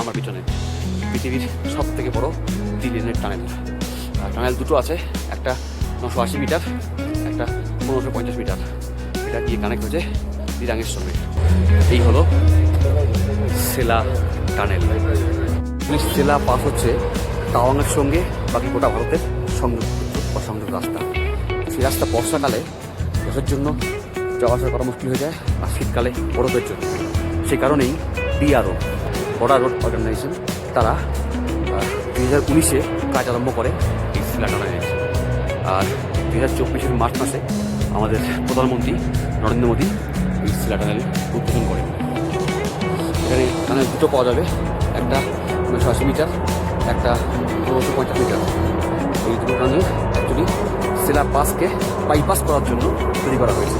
আমার পিছনে পৃথিবীর সব থেকে বড় 3 লেনের টানেল। টানেল দুটো আছে, একটা 980 মিটার, একটা 1550 মিটার। এটা গিয়ে কানেক্ট হয়েছে দিরাঙের সঙ্গে। এই হলো সেলা টানেল। সেলা পাস হচ্ছে তাওয়াংয়ের সঙ্গে বাকি গোটা ভারতের সংযোগ রাস্তা। সেই রাস্তা বর্ষাকালে বছরের জন্য যাওয়া আসা করা মুশকিল হয়ে যায়, আর শীতকালে বরফের জন্য। সেই কারণেই BRO বর্ডার রোড অর্গানাইজেশন তারা 2019-এ কাজ আরম্ভ করে এই সেলা টানেল। আর 2024-এর মার্চ মাসে আমাদের প্রধানমন্ত্রী নরেন্দ্র মোদী এই সেলা টানেল উদ্বোধন করেন। এখানে টানেল দুটো পাওয়া যাবে, একটা 980 মিটার, একটা 1550 মিটার। এই দুটো টানেল অ্যাকচুয়ালি সেলা পাসকে বাইপাস করার জন্য তৈরি করা হয়েছে।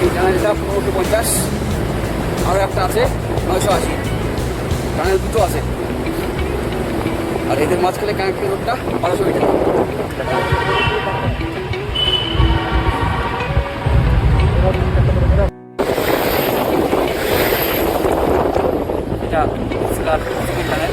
এই টানেলটা 1550, আরও একটা আছে 980। টানেল দুটো আছে, আর এদের মাঝখানে কানেক্টিং রোডটা 1200 মিটার। এটা সেলার টানেল।